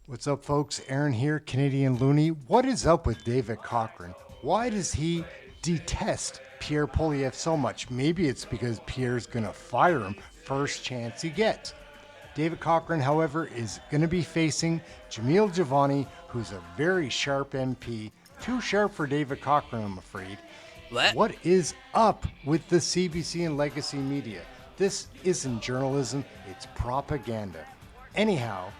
What's up, folks? Aaron here, Canadian Looney. What is up with David Cochrane? Why does he detest Pierre Poilievre so much? Maybe it's because Pierre's going to fire him first chance he gets. David Cochrane, however, is going to be facing Javanni, who's a very sharp MP. Too sharp for David Cochrane, I'm afraid. What is up with the CBC and legacy media? This isn't journalism, it's propaganda. Anyhow,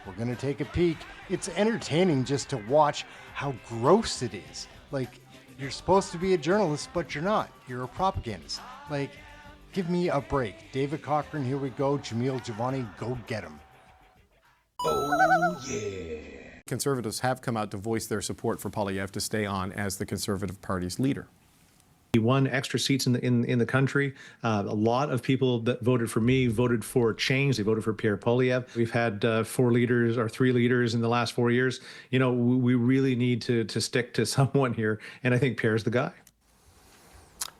we're going to take a peek. It's entertaining just to watch how gross it is. Like, you're supposed to be a journalist, but you're not. You're a propagandist. Like, give me a break. David Cochrane, here we go. Javanni, go get him. Oh, yeah. Conservatives have come out to voice their support for Poilievre to stay on as the Conservative Party's leader. He won extra seats in the country. A lot of people that voted for me voted for change. They voted for Pierre Poilievre. We've had 4 leaders or 3 leaders in the last 4 years. You know, we really need to stick to someone here, and I think Pierre's the guy.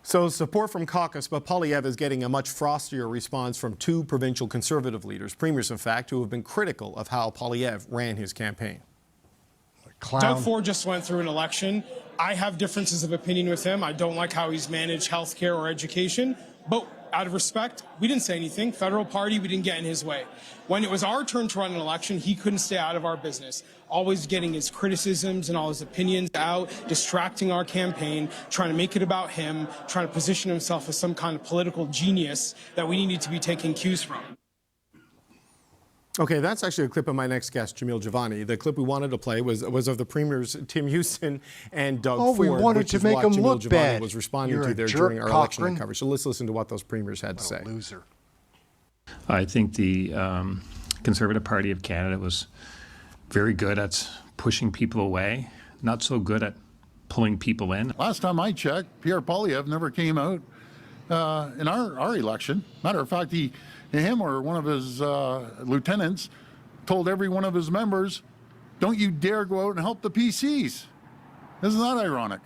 So support from caucus, but Poilievre is getting a much frostier response from 2 provincial Conservative leaders, premiers in fact, who have been critical of how Poilievre ran his campaign. Doug Ford just went through an election. I have differences of opinion with him. I don't like how he's managed healthcare or education, but out of respect, we didn't say anything. Federal party, we didn't get in his way. When it was our turn to run an election, he couldn't stay out of our business, always getting his criticisms and all his opinions out, distracting our campaign, trying to make it about him, trying to position himself as some kind of political genius that we needed to be taking cues from. Okay, that's actually a clip of my next guest, Javanni. The clip we wanted to play was of the premiers Tim Houston and Doug Ford, we wanted to make him look bad. Was responding You're to there jerk, during our election Cochrane. coverage. So let's listen to what those premiers had to say. Loser. I think the Conservative Party of Canada was very good at pushing people away, not so good at pulling people in. Last time I checked, Pierre Poilievre never came out in our election. Matter of fact, him or one of his lieutenants told every one of his members, don't you dare go out and help the PCs. Isn't that ironic?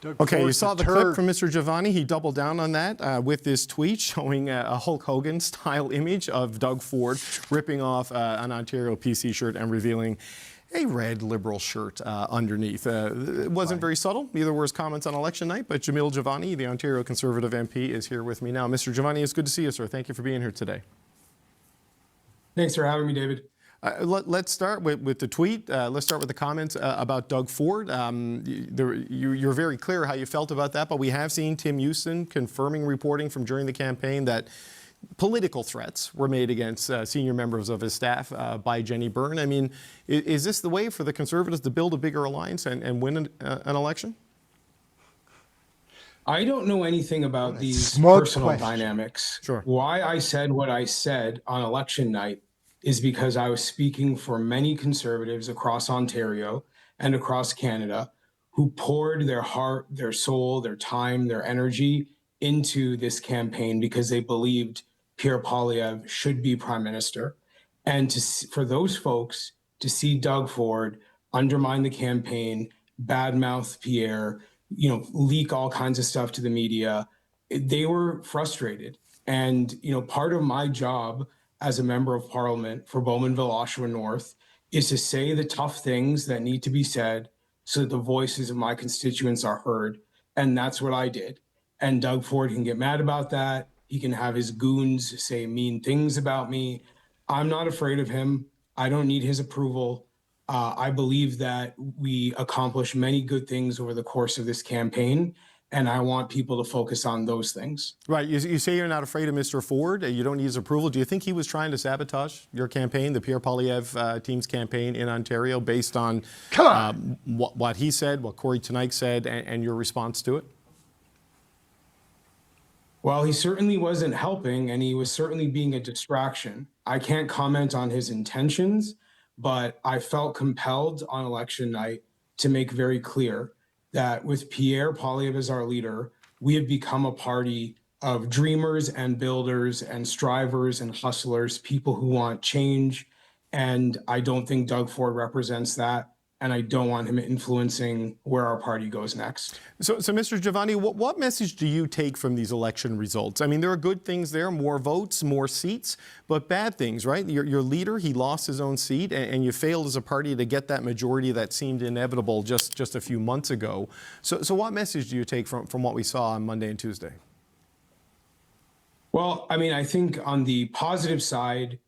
Okay, you saw the clip from Mr. Javanni. He doubled down on that with this tweet showing a Hulk Hogan-style image of Doug Ford ripping off an Ontario PC shirt and revealing a red Liberal shirt underneath. It wasn't very subtle. Neither were his comments on election night, but Javanni, the Ontario Conservative MP, is here with me now. Mr. Javanni, it's good to see you, sir. Thank you for being here today. Thanks for having me, David. Let's start with the tweet. Let's start with the comments about Doug Ford. You're very clear how you felt about that, but we have seen Tim Houston confirming reporting from during the campaign that political threats were made against senior members of his staff by Jenny Byrne. I mean, is this the way for the Conservatives to build a bigger alliance and win an election? I don't know anything about these personal dynamics. Sure. Why I said what I said on election night is because I was speaking for many Conservatives across Ontario and across Canada who poured their heart, their soul, their time, their energy into this campaign because they believed Pierre Poilievre should be prime minister. And for those folks to see Doug Ford undermine the campaign, badmouth Pierre, leak all kinds of stuff to the media, they were frustrated. And, part of my job as a member of parliament for Bowmanville, Oshawa North, is to say the tough things that need to be said so that the voices of my constituents are heard. And that's what I did. And Doug Ford can get mad about that. He can have his goons say mean things about me. I'm not afraid of him. I don't need his approval. I believe that we accomplished many good things over the course of this campaign, and I want people to focus on those things. Right. You say you're not afraid of Mr. Ford. You don't need his approval. Do you think he was trying to sabotage your campaign, the Pierre Poilievre team's campaign in Ontario, based on what he said, what Corey Tonight said, and your response to it? Well, he certainly wasn't helping, and he was certainly being a distraction. I can't comment on his intentions, but I felt compelled on election night to make very clear that with Pierre Poilievre as our leader, we have become a party of dreamers and builders and strivers and hustlers, people who want change. And I don't think Doug Ford represents that. and I don't want him influencing where our party goes next. So Mr. Javanni, what message do you take from these election results? I mean, there are good things there, more votes, more seats, but bad things, right? Your leader, he lost his own seat, and you failed as a party to get that majority that seemed inevitable just a few months ago. So what message do you take from what we saw on Monday and Tuesday? Well, I mean, I think on the positive side,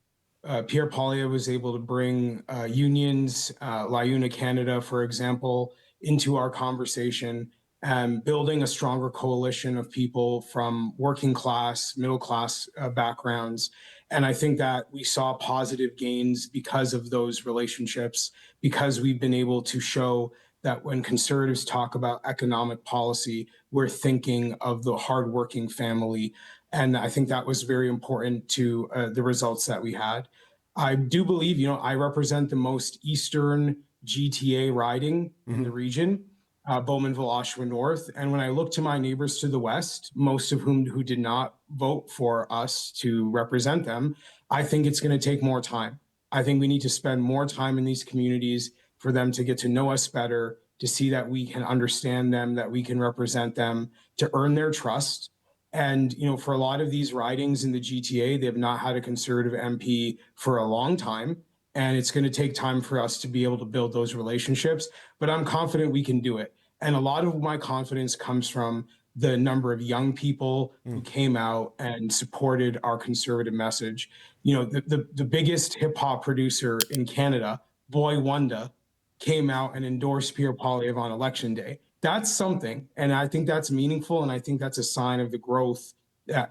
Pierre Poilievre was able to bring unions, LIUNA Canada, for example, into our conversation, and building a stronger coalition of people from working class, middle class backgrounds. And I think that we saw positive gains because of those relationships, because we've been able to show that when conservatives talk about economic policy, we're thinking of the hardworking family. And I think that was very important to the results that we had. I do believe, I represent the most eastern GTA riding in the region, Bowmanville, Oshawa North. And when I look to my neighbors to the west, most of who did not vote for us to represent them, I think it's going to take more time. I think we need to spend more time in these communities for them to get to know us better, to see that we can understand them, that we can represent them, to earn their trust. And, for a lot of these ridings in the GTA, they have not had a conservative MP for a long time. And it's going to take time for us to be able to build those relationships. But I'm confident we can do it. And a lot of my confidence comes from the number of young people who came out and supported our conservative message. The biggest hip hop producer in Canada, Boy Wonder, came out and endorsed Pierre Poilievre on election day. That's something, and I think that's meaningful, and I think that's a sign of the growth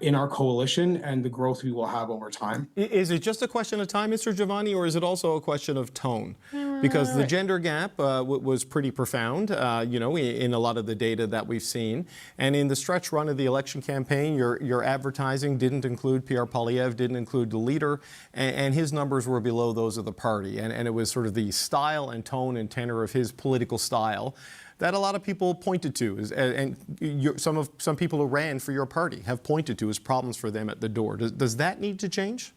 in our coalition and the growth we will have over time. Is it just a question of time, Mr. Javanni, or is it also a question of tone? Because the gender gap was pretty profound, in a lot of the data that we've seen. And in the stretch run of the election campaign, your advertising didn't include Pierre Poilievre, didn't include the leader, and his numbers were below those of the party. And it was sort of the style and tone and tenor of his political style that a lot of people pointed to, and some people who ran for your party have pointed to as problems for them at the door. Does that need to change?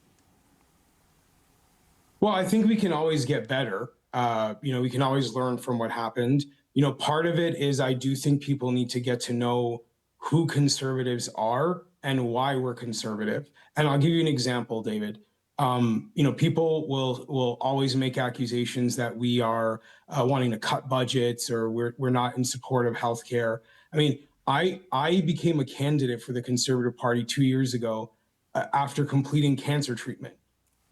Well, I think we can always get better. We can always learn from what happened. Part of it is I do think people need to get to know who conservatives are and why we're conservative. And I'll give you an example, David. People will always make accusations that we are wanting to cut budgets or we're not in support of healthcare. I mean, I became a candidate for the Conservative Party 2 years ago after completing cancer treatment.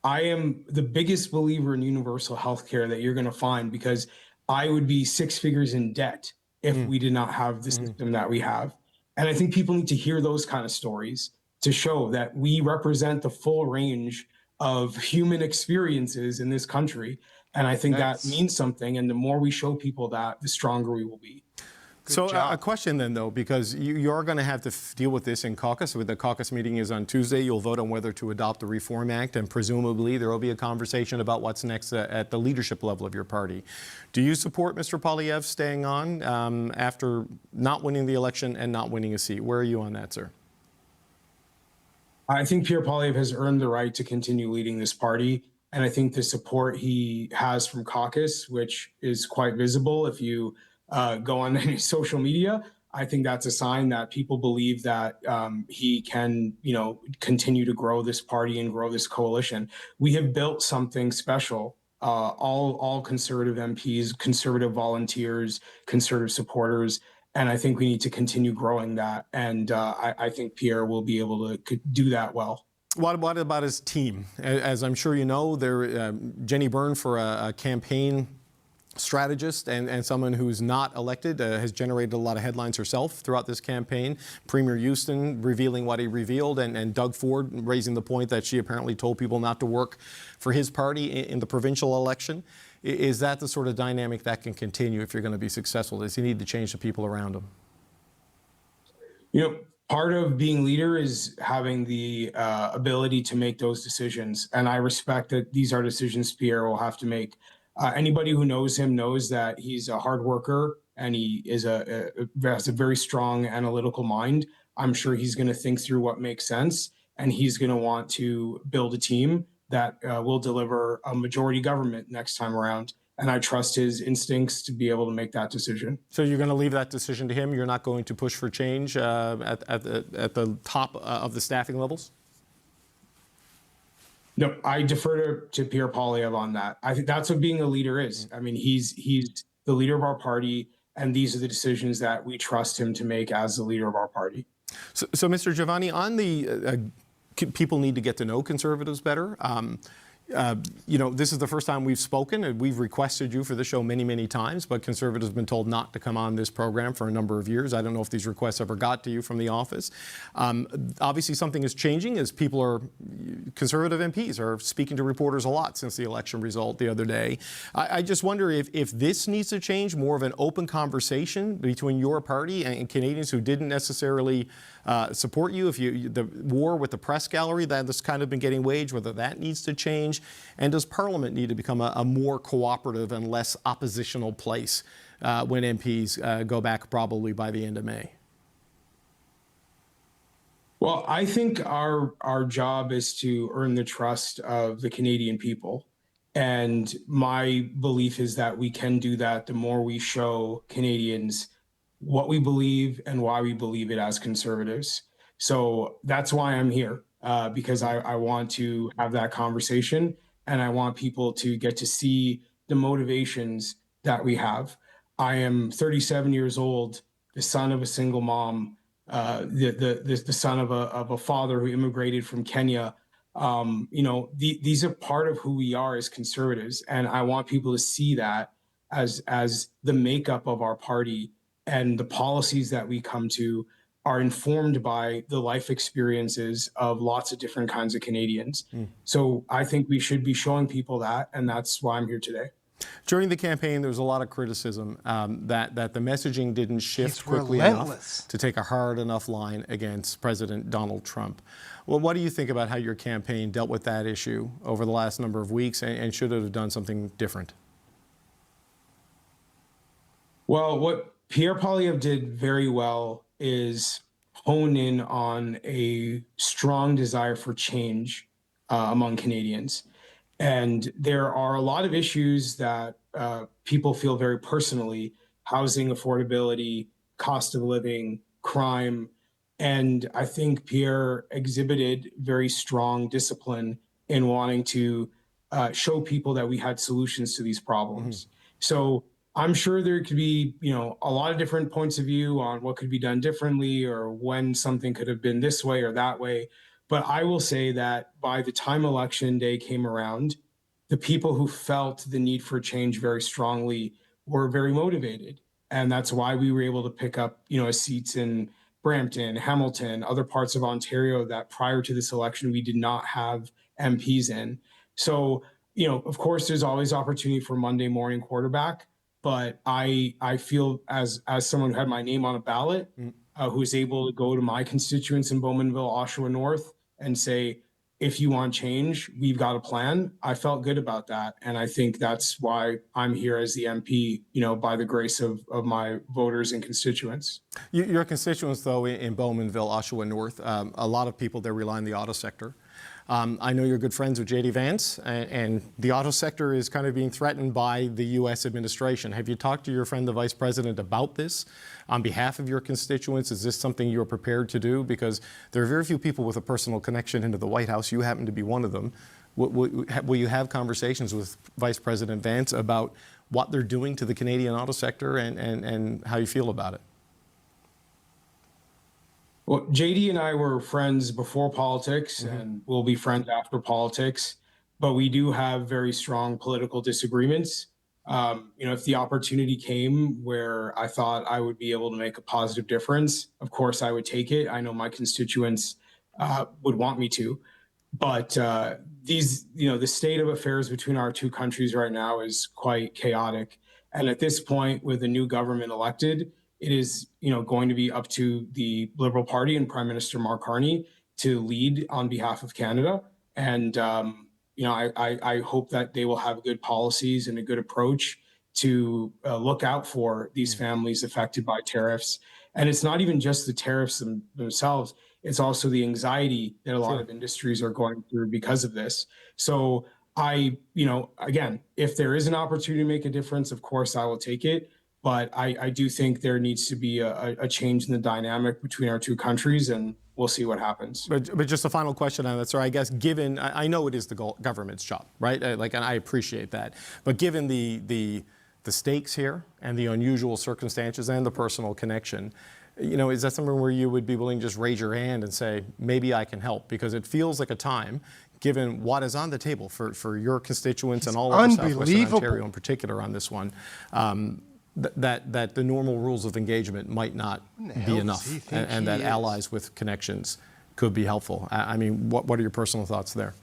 I am the biggest believer in universal healthcare that you're going to find, because I would be six figures in debt if we did not have the system that we have. And I think people need to hear those kind of stories to show that we represent the full range of human experiences in this country. And I think that means something. And the more we show people that, the stronger we will be. So a question then, though, because you're going to have to deal with this in caucus. The caucus meeting is on Tuesday. You'll vote on whether to adopt the Reform Act, and presumably there will be a conversation about what's next at the leadership level of your party. Do you support Mr. Poilievre staying on after not winning the election and not winning a seat? Where are you on that, sir? I think Pierre Poilievre has earned the right to continue leading this party. And I think the support he has from caucus, which is quite visible if you go on any social media, I think that's a sign that people believe that he can, continue to grow this party and grow this coalition. We have built something special. All conservative MPs, conservative volunteers, conservative supporters. And I think we need to continue growing that. And I think Pierre will be able to do that well. What about his team? As I'm sure you know, Jenny Byrne, for a campaign strategist and someone who's not elected, has generated a lot of headlines herself throughout this campaign. Premier Houston revealing what he revealed, and Doug Ford raising the point that she apparently told people not to work for his party in the provincial election. Is that the sort of dynamic that can continue if you're going to be successful? Does he need to change the people around him? Part of being leader is having the ability to make those decisions. And I respect that these are decisions Pierre will have to make. Anybody who knows him knows that he's a hard worker, and he has a very strong analytical mind. I'm sure he's going to think through what makes sense, and he's going to want to build a team that will deliver a majority government next time around. and I trust his instincts to be able to make that decision. So you're going to leave that decision to him? You're not going to push for change at the top of the staffing levels? No, I defer to Pierre Poilievre on that. I think that's what being a leader is. I mean, he's the leader of our party, and these are the decisions that we trust him to make as the leader of our party. So Mr. Javanni, on the people need to get to know Conservatives better. This is the first time we've spoken, and we've requested you for the show many, many times, but Conservatives have been told not to come on this program for a number of years. I don't know if these requests ever got to you from the office. Obviously, something is changing as Conservative MPs are speaking to reporters a lot since the election result the other day. I just wonder if this needs to change, more of an open conversation between your party and Canadians who didn't necessarily support you, the war with the press gallery that's kind of been getting waged, whether that needs to change. And does Parliament need to become a more cooperative and less oppositional place when MPs go back probably by the end of May? Well, I think our job is to earn the trust of the Canadian people. And my belief is that we can do that the more we show Canadians what we believe and why we believe it as Conservatives. So that's why I'm here. Because I want to have that conversation, and I want people to get to see the motivations that we have. I am 37 years old, the son of a single mom, the son of a father who immigrated from Kenya. These are part of who we are as Conservatives, and I want people to see that as the makeup of our party, and the policies that we come to are informed by the life experiences of lots of different kinds of Canadians. So I think we should be showing people that, and that's why I'm here today. During the campaign, there was a lot of criticism that the messaging didn't shift It's quickly relentless. enough to take a hard enough line against President Donald Trump. Well, what do you think about how your campaign dealt with that issue over the last number of weeks, and should it have done something different? Well, what Pierre Poilievre did very well is hone in on a strong desire for change among Canadians. And there are a lot of issues that people feel very personally: housing affordability, cost of living, crime. And I think Pierre exhibited very strong discipline in wanting to show people that we had solutions to these problems. So I'm sure there could be, a lot of different points of view on what could be done differently, or when something could have been this way or that way. But I will say that by the time election day came around, the people who felt the need for change very strongly were very motivated. And that's why we were able to pick up, seats in Brampton, Hamilton, other parts of Ontario that prior to this election, we did not have MPs in. So, of course, there's always opportunity for Monday morning quarterback. But I feel as someone who had my name on a ballot, who was able to go to my constituents in Bowmanville, Oshawa North, and say, if you want change, we've got a plan. I felt good about that. And I think that's why I'm here as the MP, by the grace of my voters and constituents. Your constituents, though, in Bowmanville, Oshawa North, a lot of people there rely on the auto sector. I know you're good friends with J.D. Vance, and the auto sector is kind of being threatened by the U.S. administration. Have you talked to your friend, the Vice President, about this on behalf of your constituents? Is this something you're prepared to do? Because there are very few people with a personal connection into the White House. You happen to be one of them. Will you have conversations with Vice President Vance about what they're doing to the Canadian auto sector and how you feel about it? Well, JD and I were friends before politics, and we'll be friends after politics, but we do have very strong political disagreements. If the opportunity came where I thought I would be able to make a positive difference, of course I would take it. I know my constituents would want me to, but the state of affairs between our two countries right now is quite chaotic. And at this point, with a new government elected, it is, going to be up to the Liberal Party and Prime Minister Mark Carney to lead on behalf of Canada. And, I hope that they will have good policies and a good approach to look out for these families affected by tariffs. And it's not even just the tariffs themselves. It's also the anxiety that a lot of industries are going through because of this. So again, if there is an opportunity to make a difference, of course I will take it. But I do think there needs to be a change in the dynamic between our two countries, and we'll see what happens. But just a final question on that, sir. I guess given, I know it is the government's job, right? And I appreciate that. But given the stakes here and the unusual circumstances and the personal connection, is that something where you would be willing to just raise your hand and say, maybe I can help? Because it feels like a time, given what is on the table for your constituents and all of Southwestern Ontario in particular on this one, that the normal rules of engagement might not be enough, and that allies with connections could be helpful. I mean, what are your personal thoughts there?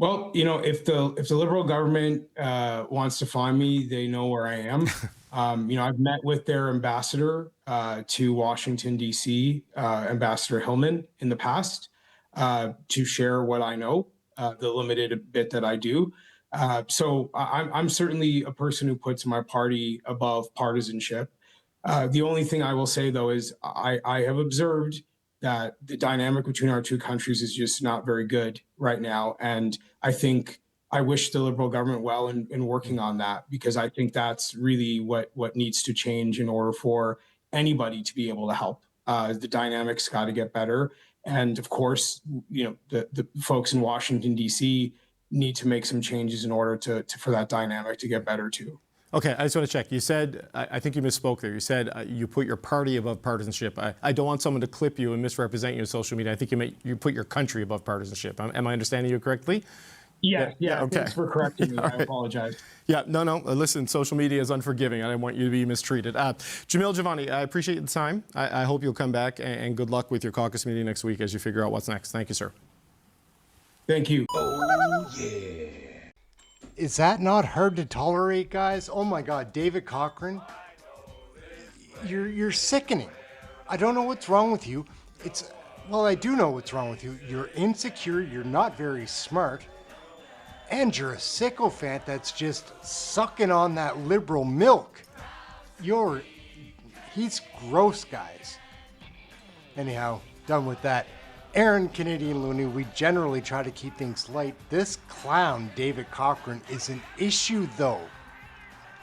Well, if the Liberal government wants to find me, they know where I am. I've met with their ambassador to Washington, D.C., Ambassador Hillman, in the past to share what I know, the limited bit that I do. So I'm certainly a person who puts my party above partisanship. The only thing I will say, though, is I have observed that the dynamic between our two countries is just not very good right now. And I wish the Liberal government well in working on that, because I think that's really what needs to change in order for anybody to be able to help. The dynamics got to get better. And of course, the folks in Washington, D.C. need to make some changes in order for that dynamic to get better too. Okay, I just want to check. You said, I think you misspoke there. You said you put your party above partisanship. I don't want someone to clip you and misrepresent you on social media. I think you put your country above partisanship. Am I understanding you correctly? Yeah. Okay. Thanks for correcting me. I Right. apologize. Yeah, no. Listen, social media is unforgiving. I don't want you to be mistreated. Jamil Javanni, I appreciate the time. I hope you'll come back, and good luck with your caucus meeting next week as you figure out what's next. Thank you, sir. Thank you. Oh, yeah. Is that not hard to tolerate, guys? Oh my God, David Cochrane, you're sickening. I don't know what's wrong with you. I do know what's wrong with you. You're insecure, you're not very smart, and you're a sycophant that's just sucking on that liberal milk. He's gross, guys. Anyhow, done with that. Aaron, Canadian Looney, we generally try to keep things light. This clown, David Cochrane, is an issue, though.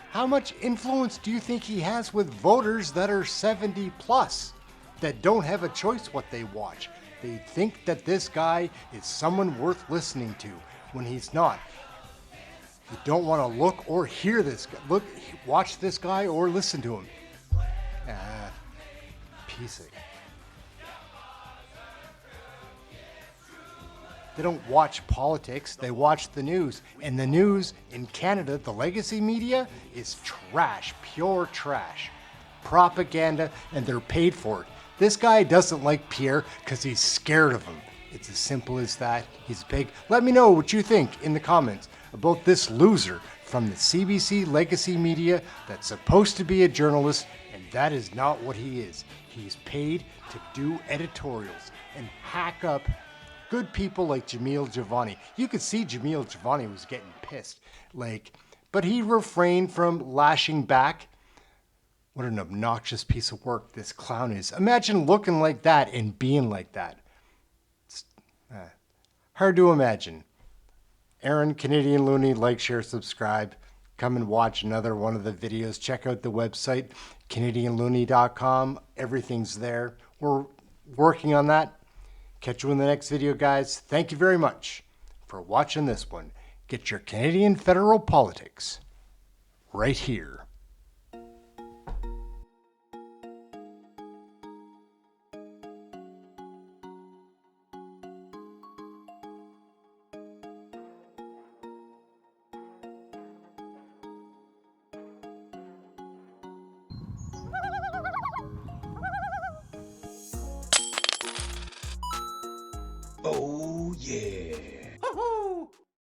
How much influence do you think he has with voters that are 70 plus, that don't have a choice what they watch? They think that this guy is someone worth listening to when he's not. You don't want to look or hear this guy. Watch this guy or listen to him. Piece of... They don't watch politics, they watch the news. And the news in Canada, the legacy media, is trash, pure trash. Propaganda, and they're paid for it. This guy doesn't like Pierre because he's scared of him. It's as simple as that. He's big. Let me know what you think in the comments about this loser from the CBC legacy media that's supposed to be a journalist, and that is not what he is. He's paid to do editorials and hack up good people like Jamil Javanni. You could see Jamil Javanni was getting pissed, but he refrained from lashing back. What an obnoxious piece of work this clown is. Imagine looking like that and being like that. It's hard to imagine. Aaron, Canadian Looney, like, share, subscribe. Come and watch another one of the videos. Check out the website, CanadianLooney.com. Everything's there. We're working on that. Catch you in the next video, guys. Thank you very much for watching this one. Get your Canadian federal politics right here. Oh, yeah.